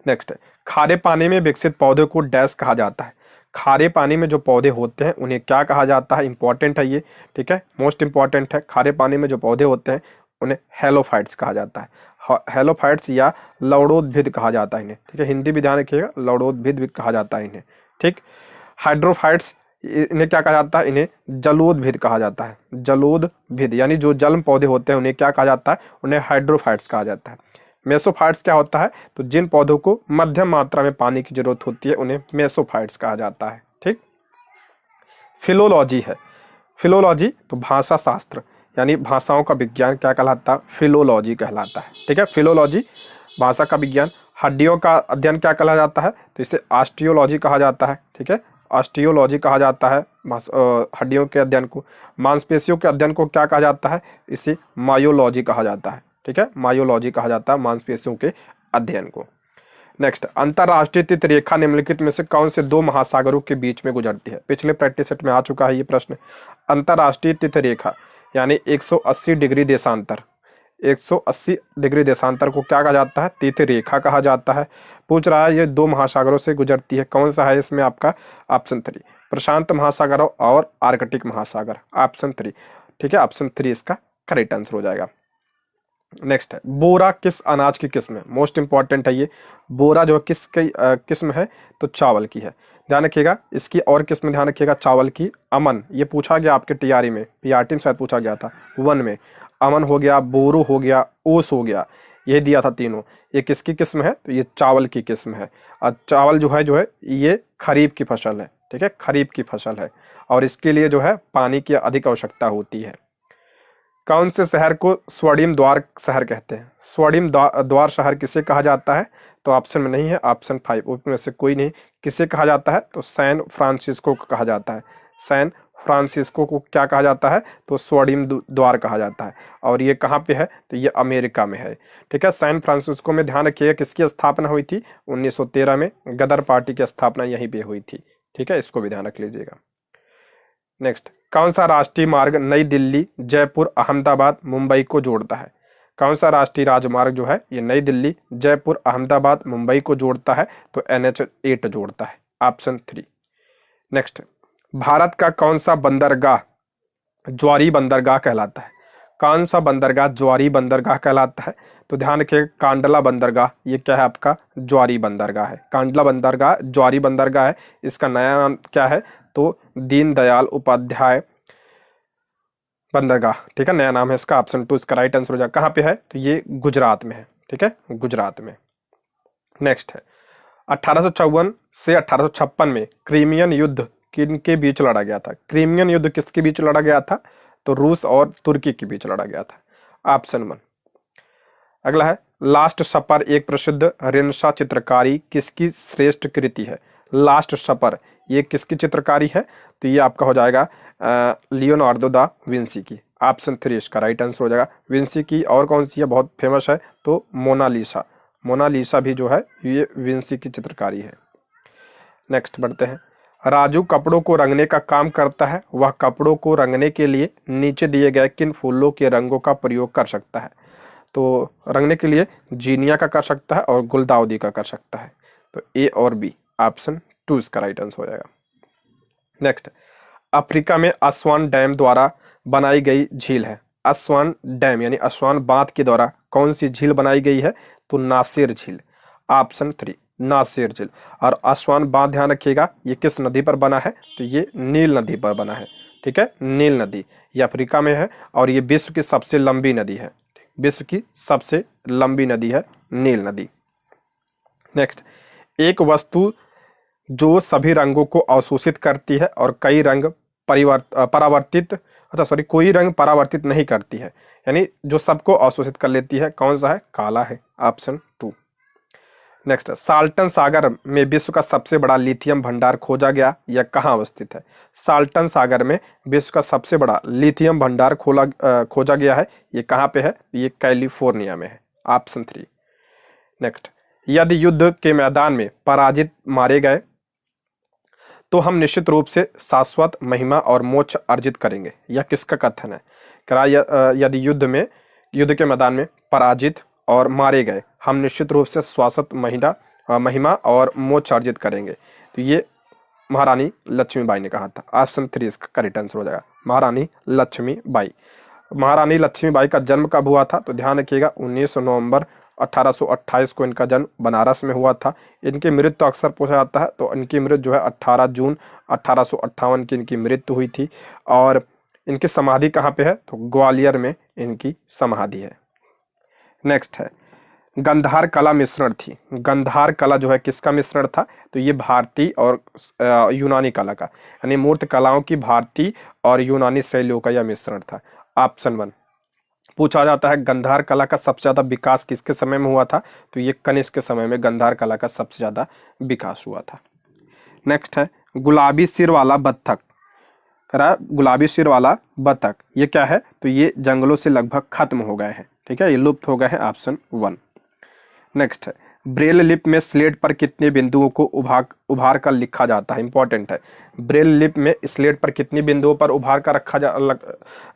नेक्स्ट है, खारे पानी में विकसित पौधे को डैश कहा जाता है। खारे पानी में जो पौधे होते हैं उन्हें क्या कहा जाता है? इंपॉर्टेंट है ये। ठीक है, मोस्ट इंपॉर्टेंट है। खारे पानी में जो पौधे होते हैं उन्हें हेलोफाइट्स कहा जाता है। हेलोफाइट्स या लवणोद्भिद कहा जाता है इन्हें। ठीक है, हिंदी भी ध्यान रखिएगा, लवणोद्भिद भी कहा जाता है इन्हें। ठीक, हाइड्रोफाइट्स इन्हें क्या कहा जाता है? इन्हें जलोदभिद कहा जाता है। जलोदभिद यानी जो जल पौधे होते हैं उन्हें क्या कहा जाता है? उन्हें हाइड्रोफाइट्स कहा जाता है। मेसोफाइट्स क्या होता है? तो जिन पौधों को मध्यम मात्रा में पानी की जरूरत होती है उन्हें मेसोफाइट्स कहा जाता है। ठीक, फिलोलॉजी है। फिलोलॉजी तो भाषा शास्त्र यानी भाषाओं का विज्ञान क्या कहलाता है? फिलोलॉजी कहलाता है। ठीक है, फिलोलॉजी भाषा का विज्ञान। हड्डियों का अध्ययन क्या कहा जाता है? तो इसे ऑस्टियोलॉजी कहा जाता है। ठीक है, ऑस्टियोलॉजी कहा जाता है हड्डियों के अध्ययन को। मांसपेशियों के अध्ययन को क्या कहा जाता है? इसे मायोलॉजी कहा जाता है। ठीक है, मायोलॉजी कहा जाता है मांसपेशियों के अध्ययन को। नेक्स्ट, अंतरराष्ट्रीय तिथ रेखा निम्नलिखित में से कौन से 2 महासागरों के बीच में गुजरती है? पिछले प्रैक्टिस सेट में आ चुका है ये प्रश्न। अंतरराष्ट्रीय तिथ रेखा यानी 180 डिग्री देशांतर। 180 डिग्री देशांतर को क्या कहा जाता है? तिथ रेखा कहा जाता है। पूछ रहा है ये 2 महासागरों से गुजरती है, कौन सा है इसमें आपका? ऑप्शन 3, प्रशांत महासागर और आर्कटिक महासागर। ऑप्शन 3। ठीक है, ऑप्शन 3 इसका करेक्ट आंसर हो जाएगा। नेक्स्ट है, बोरा किस अनाज की किस्म है? मोस्ट इंपॉर्टेंट है ये। बोरा जो किसकी किस्म है? तो चावल की है। ध्यान रखिएगा, इसकी और किस्म ध्यान रखिएगा चावल की। अमन, ये पूछा गया आपके टीआरई में, पीआरटी में शायद पूछा गया था 1 में। अमन हो गया, बोरो हो गया, ओस हो गया, ये दिया था तीनों। ये किसकी किस्म है? तो ये चावल की किस्म है। और चावल जो है ये खरीफ की फसल है। ठीक है, खरीफ की फसल है और इसके लिए जो है पानी की अधिक आवश्यकता होती है। कौन से शहर को स्वर्णिम द्वार शहर कहते हैं? स्वर्णिम द्वार शहर किसे कहा जाता है? तो ऑप्शन में नहीं है, ऑप्शन 5 उसमें से कोई नहीं। किसे कहा जाता है? तो सैन फ्रांसिस्को को कहा जाता है। सैन फ्रांसिस्को को क्या कहा जाता है? तो स्वर्णिम द्वार कहा जाता है। और ये कहाँ पे है? तो ये अमेरिका में है। ठीक है, सैन फ्रांसिस्को में। ध्यान रखिएगा किसकी स्थापना हुई थी? 1913 में गदर पार्टी की स्थापना यहीं पे हुई थी। ठीक है, इसको भी ध्यान रख लीजिएगा। नेक्स्ट, कौन सा राष्ट्रीय मार्ग नई दिल्ली, जयपुर, अहमदाबाद, मुंबई को जोड़ता है? कौन सा राष्ट्रीय राजमार्ग जो है ये नई दिल्ली, जयपुर, अहमदाबाद, मुंबई को जोड़ता है? तो NH8 जोड़ता है। ऑप्शन 3। नेक्स्ट, भारत का कौन सा बंदरगाह ज्वारी बंदरगाह कहलाता है? कौन सा बंदरगाह ज्वारी बंदरगाह कहलाता है? तो ध्यान रखिए, कांडला बंदरगाह ये क्या है आपका? ज्वारी बंदरगाह है। कांडला बंदरगाह ज्वारी बंदरगाह है। इसका नया नाम क्या है? तो दीनदयाल उपाध्याय बंदरगाह। ठीक है, नया नाम है इसका। ऑप्शन 2 इसका राइट आंसर हो जाएगा। कहाँ पे है? तो ये गुजरात में है। ठीक है, गुजरात में। नेक्स्ट है, 1854 से 1856 में क्रीमियन युद्ध किनके बीच लड़ा गया था? क्रीमियन युद्ध किसके बीच लड़ा गया था? तो रूस और तुर्की के बीच लड़ा गया था। ऑप्शन 1। अगला है, लास्ट सपर एक प्रसिद्ध रेनेसां चित्रकारी किसकी श्रेष्ठ कृति है? लास्ट सपर ये किसकी चित्रकारी है? तो ये आपका हो जाएगा लियोनार्डो दा विंसी की। ऑप्शन 3 इसका राइट आंसर हो जाएगा। विंसी की और कौन सी है बहुत फेमस है? तो मोनालिसा। मोनालिसा भी जो है ये विंसी की चित्रकारी है। नेक्स्ट बढ़ते हैं, राजू कपड़ों को रंगने का काम करता है, वह कपड़ों को रंगने के लिए नीचे दिए गए किन फूलों के रंगों का प्रयोग कर सकता है? तो रंगने के लिए जीनिया का कर सकता है और गुलदाउदी का कर सकता है। तो A और B। ऑप्शन 2 इसका राइट आंसर हो जाएगा। नेक्स्ट, अफ्रीका में असवान डैम द्वारा बनाई गई झील है। असवान डैम यानी असवान बांध के द्वारा कौन सी झील बनाई गई है? तो नासिर झील, ऑप्शन 3 नासिर झील। और असवान बांध ध्यान रखिएगा ये किस नदी पर बना है? तो ये नील नदी पर बना है। ठीक है, नील नदी, ये अफ्रीका में है और ये विश्व की सबसे लंबी नदी है। विश्व की सबसे लंबी नदी है नील नदी। नेक्स्ट, एक वस्तु जो सभी रंगों को अवशोषित करती है और कई रंग परावर्तित कोई रंग परावर्तित नहीं करती है, यानी जो सबको अवशोषित कर लेती है, कौन सा है? काला है, ऑप्शन 2। नेक्स्ट, साल्टन सागर में विश्व का सबसे बड़ा लिथियम भंडार खोजा गया, यह कहाँ अवस्थित है? साल्टन सागर में विश्व का सबसे बड़ा लिथियम भंडार खोजा गया है, ये कहाँ पे है? ये कैलिफोर्निया में है, ऑप्शन 3। नेक्स्ट, यदि युद्ध के मैदान में पराजित मारे गए तो हम निश्चित रूप से शाश्वत महिमा और मोक्ष अर्जित करेंगे, यह किसका कथन है? यदि युद्ध के मैदान में पराजित और मारे गए, हम निश्चित रूप से शाश्वत महिमा और मोक्ष अर्जित करेंगे, तो ये महारानी लक्ष्मीबाई ने कहा था। ऑप्शन 3 इसका करेक्ट आंसर हो जाएगा, महारानी लक्ष्मीबाई। महारानी लक्ष्मीबाई का जन्म कब हुआ था? तो ध्यान रखिएगा 19 नवंबर 1828 को इनका जन्म बनारस में हुआ था। इनकी मृत्यु तो अक्सर पूछा जाता है, तो इनकी मृत्यु जो है 18 जून 1858 की इनकी मृत्यु हुई थी। और इनकी समाधि कहाँ पे है? तो ग्वालियर में इनकी समाधि है। नेक्स्ट है, गंधार कला मिश्रण थी। गंधार कला जो है किसका मिश्रण था? तो ये भारतीय और यूनानी कला का, यानी मूर्त कलाओं की भारतीय और यूनानी शैलियों का यह मिश्रण था, ऑप्शन 1। पूछा जाता है गंधार कला का सबसे ज्यादा विकास किसके समय में हुआ था? तो ये कनिष्क के समय में गंधार कला का सबसे ज्यादा विकास हुआ था। नेक्स्ट है, गुलाबी सिर वाला बत्तख। गुलाबी सिर वाला बत्तख ये क्या है? तो ये जंगलों से लगभग खत्म हो गए हैं। ठीक है, ये लुप्त हो गए हैं, ऑप्शन 1। नेक्स्ट है, ब्रेल लिपि में स्लेट पर कितने बिंदुओं को उभार कर लिखा जाता है? इंपॉर्टेंट है, ब्रेल लिपि में स्लेट पर कितने बिंदुओं पर उभार कर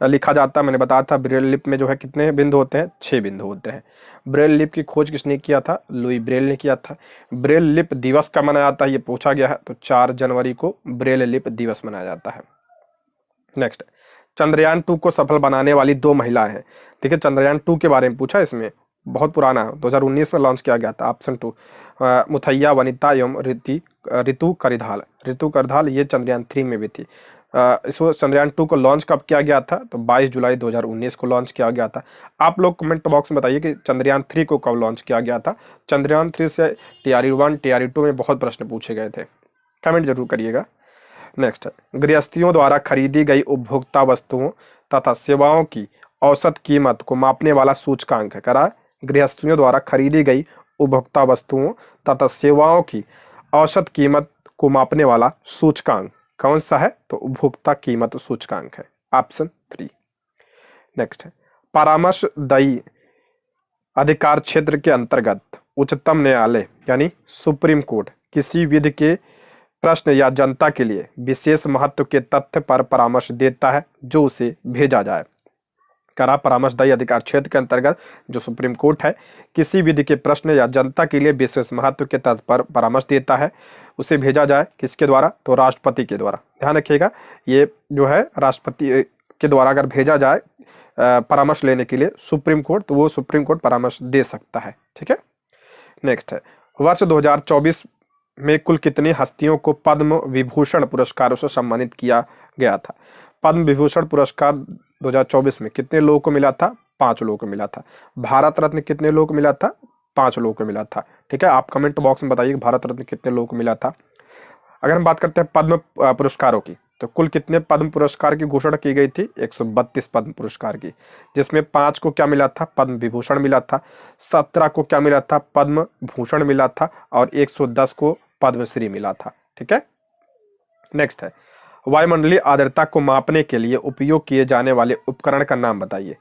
लिखा जाता है? मैंने बताया था ब्रेल लिपि में जो है कितने बिंदु होते हैं? 6 बिंदु होते हैं। ब्रेल लिपि की खोज किसने किया था? लुई ब्रेल ने किया था। ब्रेल लिपि दिवस कब मनाया जाता है? ये पूछा गया है, तो 4 जनवरी को ब्रेल लिपि दिवस मनाया जाता है। नेक्स्ट, चंद्रयान 2 को सफल बनाने वाली 2 महिलाएं हैं। देखिए चंद्रयान 2 के बारे में पूछा, इसमें बहुत पुराना 2019 में लॉन्च किया गया था, ऑप्शन 2 मुथैया वनिता एवं ऋतु करिधाल। ऋतु करिधाल ये चंद्रयान 3 में भी थी। इसको चंद्रयान 2 को लॉन्च कब किया गया था? तो 22 जुलाई 2019 को लॉन्च किया गया था। आप लोग कमेंट बॉक्स में बताइए कि चंद्रयान 3 को कब लॉन्च किया गया था। चंद्रयान 3 से TRE-1 TRE-2 में बहुत प्रश्न पूछे गए थे, कमेंट जरूर करिएगा। नेक्स्ट, गृहस्थियों द्वारा खरीदी गई उपभोक्ता वस्तुओं तथा सेवाओं की औसत कीमत को मापने वाला सूचकांक है। गृहस्थियों द्वारा खरीदी गई उपभोक्ता वस्तुओं तथा सेवाओं की औसत कीमत को मापने वाला सूचकांक कौन सा है? तो उपभोक्ता कीमत सूचकांक है, ऑप्शन 3। नेक्स्ट है, परामर्शदायी अधिकार क्षेत्र के अंतर्गत उच्चतम न्यायालय यानी सुप्रीम कोर्ट किसी विधि के प्रश्न या जनता के लिए विशेष महत्व के तथ्य पर परामर्श देता है जो उसे भेजा जाए। परामर्शदायी अधिकार क्षेत्र के अंतर्गत जो सुप्रीम कोर्ट है किसी विधि के प्रश्न या जनता के लिए विशेष महत्व के तथ्य पर परामर्श देता है, उसे भेजा जाए किसके द्वारा? तो राष्ट्रपति के द्वारा। ध्यान रखिएगा ये जो है राष्ट्रपति के द्वारा अगर भेजा जाए परामर्श लेने के लिए सुप्रीम कोर्ट, तो वो सुप्रीम कोर्ट परामर्श दे सकता है। ठीक है, नेक्स्ट है, वर्ष 2024 में कुल कितनी हस्तियों को पद्म विभूषण पुरस्कारों से सम्मानित किया गया था? पद्म विभूषण पुरस्कार 2024 में कितने लोगों को मिला था? 5 लोगों को मिला था। भारत रत्न कितने लोगों को मिला था? 5 लोगों को मिला था। ठीक है, आप कमेंट बॉक्स में बताइए भारत रत्न कितने लोगों को मिला था। अगर हम बात करते हैं पद्म पुरस्कारों की, तो कुल कितने पद्म पुरस्कार की घोषणा की गई थी? 132 पद्म पुरस्कार की, जिसमें 5 को क्या मिला था? पद्म विभूषण मिला था। 17 को क्या मिला था? पद्म भूषण मिला था। और 110 को पद्मश्री मिला था। ठीक है, नेक्स्ट है, वायुमंडलीय आर्द्रता को मापने के लिए उपयोग किए जाने वाले उपकरण का नाम बताइए।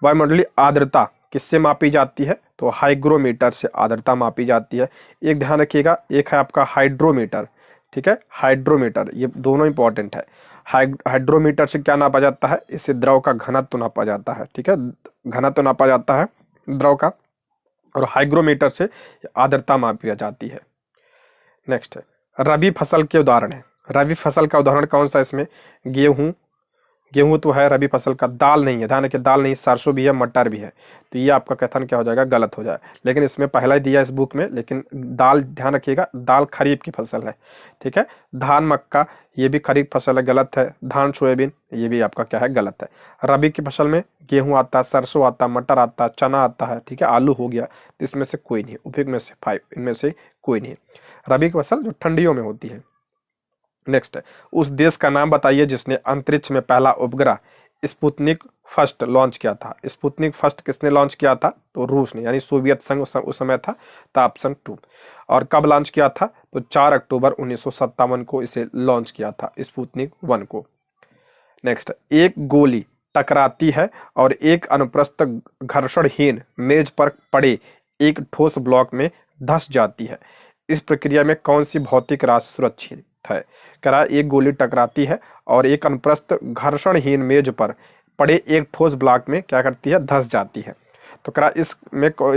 वायुमंडलीय आर्द्रता किससे मापी जाती है? तो हाइग्रोमीटर से आर्द्रता मापी जाती है। एक ध्यान रखिएगा, एक है आपका हाइड्रोमीटर। ठीक है, हाइड्रोमीटर, ये दोनों इंपॉर्टेंट है। हाइड्रोमीटर से क्या नापा जाता है? इससे द्रव का घनत्व नापा जाता है। ठीक है, घनत्व नापा जाता है द्रव का, और हाइग्रोमीटर से आर्द्रता मापी जाती है। नेक्स्ट है, रबी फसल के उदाहरण है। रबी फसल का उदाहरण कौन सा है इसमें? गेहूं, गेहूं तो है रबी फसल का, दाल नहीं है, ध्यान रखिए दाल नहीं, सरसों भी है, मटर भी है, तो ये आपका कथन क्या हो जाएगा? गलत हो जाए। लेकिन इसमें पहला ही दिया इस बुक में, लेकिन दाल ध्यान रखिएगा, दाल खरीफ की फसल है, ठीक है। धान मक्का ये भी खरीफ फसल है, गलत है। धान सोयाबीन ये भी आपका क्या है? गलत है। रबी की फसल में गेहूं आता है, सरसों आता है, मटर आता है, चना आता है, ठीक है, आलू हो गया, तो इसमें से कोई नहीं, उपयुक्त में से 5 इनमें से कोई नहीं। रबी की फसल जो ठंडियों में होती है। नेक्स्ट है, उस देश का नाम बताइए जिसने अंतरिक्ष में पहला उपग्रह स्पुतनिक फर्स्ट लॉन्च किया था। स्पुतनिक फर्स्ट किसने लॉन्च किया था? तो रूस ने, यानी सोवियत संघ उस समय था, तो ऑप्शन 2। और कब लॉन्च किया था? तो 4 अक्टूबर 1957 को इसे लॉन्च किया था, स्पुतनिक 1 को। नेक्स्ट, एक गोली टकराती है और एक अनुप्रस्थ घर्षणहीन मेज पर पड़े एक ठोस ब्लॉक में धंस जाती है। इस प्रक्रिया में कौन सी भौतिक राशि सुरक्षित है? करा एक गोली टकराती है और एक अनुप्रस्थ घर्षणहीन मेज पर पड़े एक ठोस ब्लॉक में क्या करती है? धंस जाती है। तो करा इस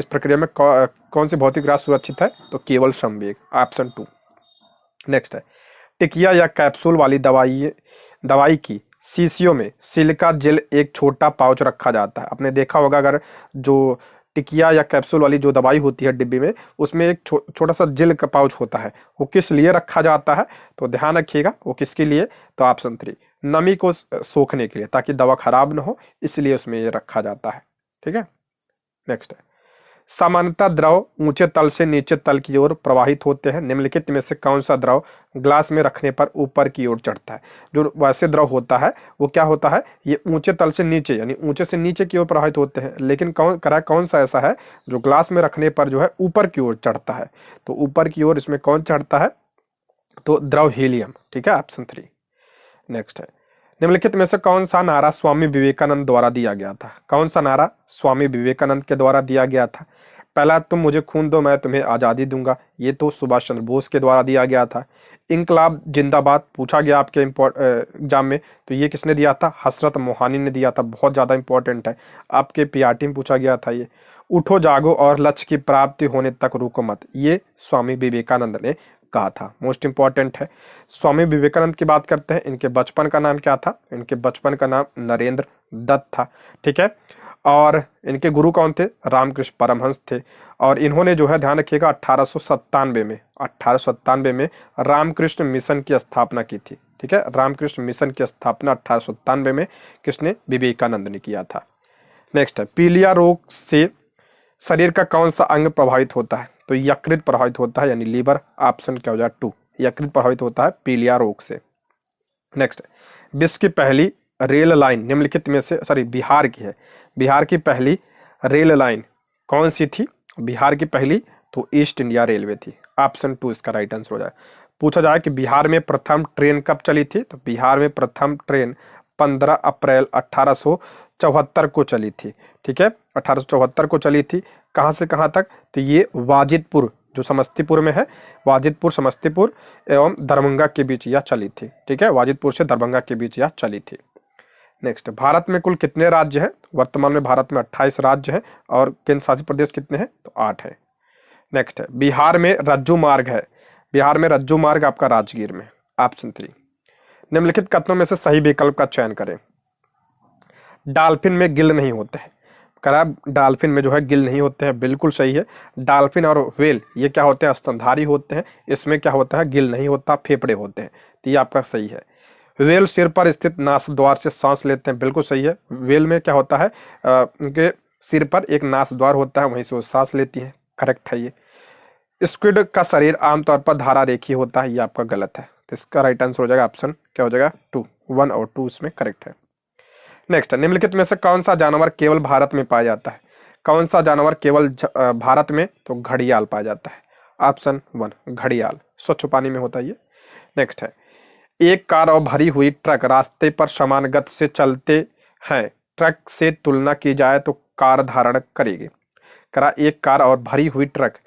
प्रक्रिया में कौन सी भौतिक राशि सुरक्षित है? तो केवल संवेग, ऑप्शन 2। नेक्स्ट है, टिकिया या कैप्सूल वाली दवाई की शीशियों में सिलिका जेल एक छोटा पाउच रखा जाता है। आपने देखा होगा, अगर जो टिकिया या कैप्सूल वाली जो दवाई होती है डिब्बी में, उसमें एक छोटा सा जेल का पाउच होता है, वो किस लिए रखा जाता है? तो ध्यान रखिएगा वो किसके लिए? तो ऑप्शन 3, नमी को सोखने के लिए, ताकि दवा खराब ना हो, इसलिए उसमें ये रखा जाता है, ठीक है। नेक्स्ट है, सामान्यतः द्रव ऊंचे तल से नीचे तल की ओर प्रवाहित होते हैं। निम्नलिखित में से कौन सा द्रव ग्लास में रखने पर ऊपर की ओर चढ़ता है? जो वैसे द्रव होता है वो क्या होता है? ये ऊंचे तल से नीचे, यानी ऊंचे से नीचे की ओर प्रवाहित होते हैं, लेकिन कौन सा ऐसा है जो ग्लास में रखने पर जो है ऊपर की ओर चढ़ता है? तो ऊपर की ओर इसमें कौन चढ़ता है? तो द्रव हीलियम, ठीक है, ऑप्शन 3। नेक्स्ट है, निम्नलिखित में से कौन सा नारा स्वामी विवेकानंद द्वारा दिया गया था? कौन सा नारा स्वामी विवेकानंद के द्वारा दिया गया था? पहला, तुम मुझे खून दो मैं तुम्हें आज़ादी दूंगा, ये तो सुभाष चंद्र बोस के द्वारा दिया गया था। इनकलाब जिंदाबाद पूछा गया आपके एग्जाम में, तो ये किसने दिया था? हसरत मोहानी ने दिया था, बहुत ज़्यादा इंपॉर्टेंट है, आपके पीआरटी में पूछा गया था ये। उठो जागो और लक्ष्य की प्राप्ति होने तक रुको मत, ये स्वामी विवेकानंद ने कहा था, मोस्ट इंपॉर्टेंट है। स्वामी विवेकानंद की बात करते हैं, इनके बचपन का नाम क्या था? इनके बचपन का नाम नरेंद्र दत्त था, ठीक है। और इनके गुरु कौन थे? रामकृष्ण परमहंस थे। और इन्होंने जो है ध्यान रखिएगा 1897 में रामकृष्ण मिशन की स्थापना की थी, ठीक है। रामकृष्ण मिशन की स्थापना 1897 में किसने? विवेकानंद ने किया था। नेक्स्ट है, पीलिया रोग से शरीर का कौन सा अंग प्रभावित होता है? तो यकृत प्रभावित होता है, यानी लीवर, ऑप्शन क्या हो जाए? 2, यकृत प्रभावित होता है पीलिया रोग से। नेक्स्ट, विश्व की पहली रेल लाइन निम्नलिखित में से, सॉरी बिहार की है, बिहार की पहली रेल लाइन कौन सी थी? बिहार की पहली तो ईस्ट इंडिया रेलवे थी, ऑप्शन 2 इसका राइट आंसर हो जाए। पूछा जाए कि बिहार में प्रथम ट्रेन कब चली थी? तो बिहार में प्रथम ट्रेन 15 अप्रैल 1874 को चली थी, ठीक है, 1874 को चली थी। कहाँ से कहाँ तक? तो ये वाजिदपुर, जो समस्तीपुर में है, वाजिदपुर समस्तीपुर एवं दरभंगा के बीच यह चली थी, ठीक है, वाजिदपुर से दरभंगा के बीच यह चली थी। नेक्स्ट, भारत में कुल कितने राज्य हैं? वर्तमान में भारत में 28 राज्य हैं और केंद्र शासित प्रदेश कितने हैं? तो 8 है। नेक्स्ट है, बिहार में रज्जू मार्ग है, बिहार में रज्जू मार्ग आपका राजगीर में, ऑप्शन 3। निम्नलिखित कथनों में से सही विकल्प का चयन करें। डॉल्फिन में गिल नहीं होते हैं, करा डॉल्फिन में जो है गिल नहीं होते हैं, बिल्कुल सही है। डॉल्फिन और व्हेल ये क्या होते हैं? स्तनधारी होते हैं, इसमें क्या होता है? गिल नहीं होता, फेफड़े होते हैं, तो ये आपका सही है। व्हेल सिर पर स्थित नास द्वार से सांस लेते हैं, बिल्कुल सही है। व्हेल में क्या होता है? उनके सिर पर एक नास द्वार होता है, वहीं से वो सांस लेती है, करेक्ट है ये। स्क्विड का शरीर आमतौर पर धारा रेखी होता है, ये आपका गलत है, तो इसका राइट आंसर हो जाएगा ऑप्शन क्या हो जाएगा? 2, 1 और 2 इसमें करेक्ट है। नेक्स्ट, निम्नलिखित में से कौन सा जानवर केवल भारत में पाया जाता है? कौन सा जानवर केवल भारत में? तो घड़ियाल पाया जाता है, ऑप्शन 1 घड़ियाल, स्वच्छ पानी में होता है ये। नेक्स्ट है, एक कार और भरी हुई ट्रक रास्ते पर समान गति से चलते हैं, ट्रक से तुलना की जाए तो कार धारण करेगी। करा एक कार और भरी हुई ट्रक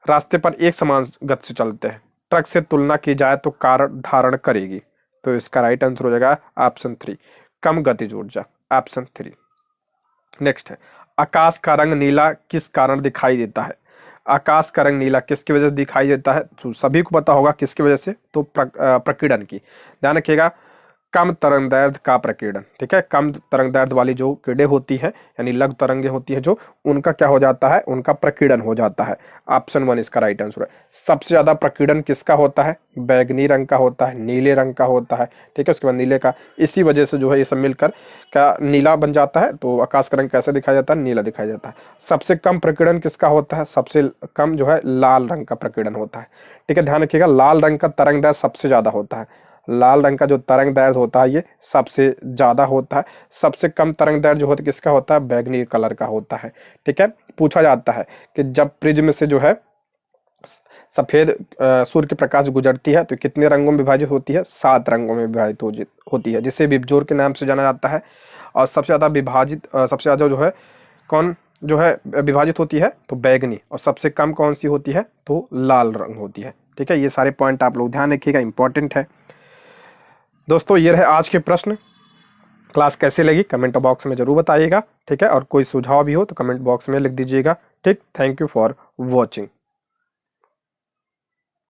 रास्ते पर एक समान गति से चलते हैं, ट्रक से तुलना की जाए तो कार धारण करेगी, तो इसका राइट आंसर हो जाएगा ऑप्शन 3 कम गतिज ऊर्जा, ऑप्शन 3। नेक्स्ट है, आकाश का रंग नीला किस कारण दिखाई देता है? आकाश का रंग नीला किसकी वजह से दिखाई देता है? तो सभी को पता होगा किसकी वजह से, तो प्रकीर्णन की। ध्यान रखिएगा, कम तरंग दैर्ध्य का प्रकीर्णन, ठीक है। कम तरंग दैर्ध्य वाली जो किरणें होती हैं यानी लघु तरंगे होती हैं जो, उनका क्या हो जाता है, उनका प्रकीर्णन हो जाता है। ऑप्शन 1 इसका राइट आंसर है। सबसे ज्यादा प्रकीर्णन किसका होता है? बैगनी रंग का होता है, नीले रंग का होता है, ठीक है। उसके बाद नीले का, इसी वजह से जो है ये सब मिलकर क्या नीला बन जाता है। तो आकाश का रंग कैसे दिखाया जाता है? नीला दिखाया जाता है। सबसे कम प्रकीर्णन किसका होता है? सबसे कम जो है लाल रंग का प्रकीर्णन होता है, ठीक है। ध्यान रखिएगा, लाल रंग का तरंग दैर्ध्य सबसे ज्यादा होता है। लाल रंग का जो तरंग दैर्ध्य होता है ये सबसे ज्यादा होता है। सबसे कम तरंग दैर्ध्य जो होता है किसका होता है? बैगनी कलर का होता है, ठीक है। पूछा जाता है कि जब प्रिज्म से जो है सफेद सूर्य की प्रकाश गुजरती है तो कितने रंगों में विभाजित होती है? 7 रंगों में विभाजित होती है, जिसे विबज्योर के नाम से जाना जाता है। और सबसे ज्यादा विभाजित, सबसे ज्यादा जो है कौन जो है विभाजित होती है? तो बैगनी। और सबसे कम कौन सी होती है? तो लाल रंग होती है, ठीक है। ये सारे पॉइंट आप लोग ध्यान रखिएगा, इंपॉर्टेंट है दोस्तों। ये रहे आज के प्रश्न। क्लास कैसे लगी कमेंट बॉक्स में जरूर बताइएगा, ठीक है। और कोई सुझाव भी हो तो कमेंट बॉक्स में लिख दीजिएगा, ठीक। Thank you for watching.